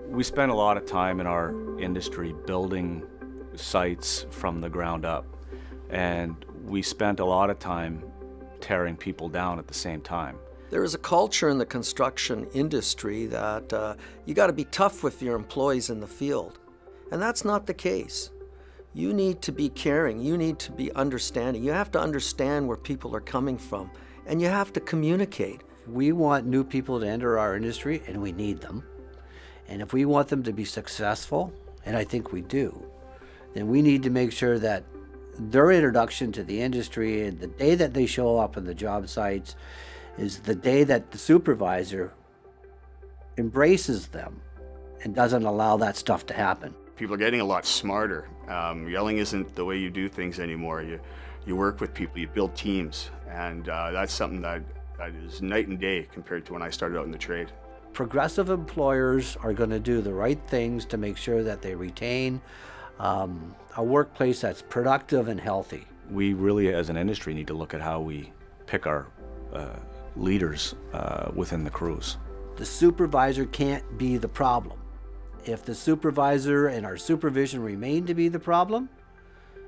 We spend a lot of time in our industry building sites from the ground up, and we spent a lot of time tearing people down at the same time. There is a culture in the construction industry that you got to be tough with your employees in the field, and that's not the case. You need to be caring, you need to be understanding, you have to understand where people are coming from, and you have to communicate. We want new people to enter our industry, and we need them. And if we want them to be successful, and I think we do, then we need to make sure that their introduction to the industry and the day that they show up on the job sites is the day that the supervisor embraces them and doesn't allow that stuff to happen. People are getting a lot smarter. Yelling isn't the way you do things anymore. You work with people, you build teams, and that's something that is night and day compared to when I started out in the trade. Progressive employers are going to do the right things to make sure that they retain a workplace that's productive and healthy. We really, as an industry, need to look at how we pick our leaders within the crews. The supervisor can't be the problem. If the supervisor and our supervision remain to be the problem,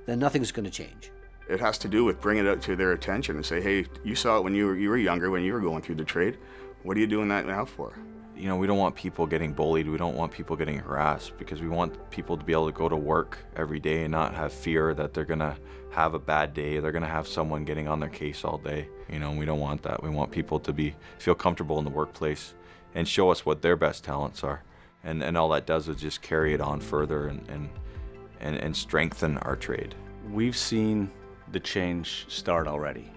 then nothing's going to change. It has to do with bringing it out to their attention and say, hey, you saw it when you were younger, when you were going through the trade. What are you doing that now for? You know, we don't want people getting bullied. We don't want people getting harassed, because we want people to be able to go to work every day and not have fear that they're going to have a bad day. They're going to have someone getting on their case all day. You know, we don't want that. We want people to feel comfortable in the workplace and show us what their best talents are. And all that does is just carry it on further and strengthen our trade. We've seen the change start already.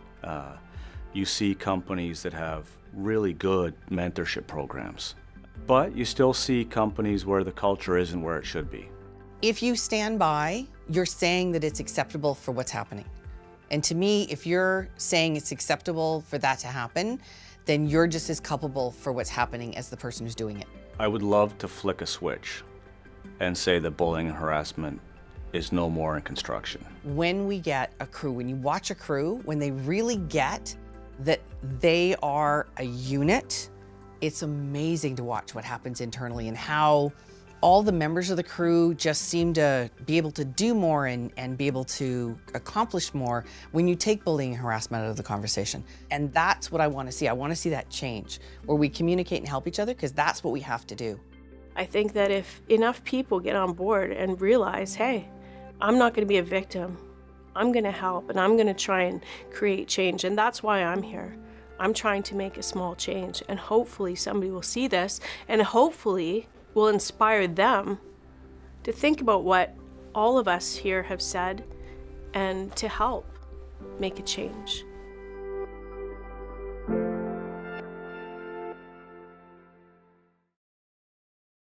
You see companies that have really good mentorship programs, but you still see companies where the culture isn't where it should be. If you stand by, you're saying that it's acceptable for what's happening. And to me, if you're saying it's acceptable for that to happen, then you're just as culpable for what's happening as the person who's doing it. I would love to flick a switch and say that bullying and harassment is no more in construction. When we get a crew, when you watch a crew, when they really get that they are a unit, it's amazing to watch what happens internally and how all the members of the crew just seem to be able to do more and be able to accomplish more when you take bullying and harassment out of the conversation. And that's what I want to see. I want to see that change, where we communicate and help each other, because that's what we have to do. I think that if enough people get on board and realize, hey, I'm not going to be a victim, I'm going to help, and I'm going to try and create change. And that's why I'm here. I'm trying to make a small change, and hopefully somebody will see this, and hopefully will inspire them to think about what all of us here have said and to help make a change.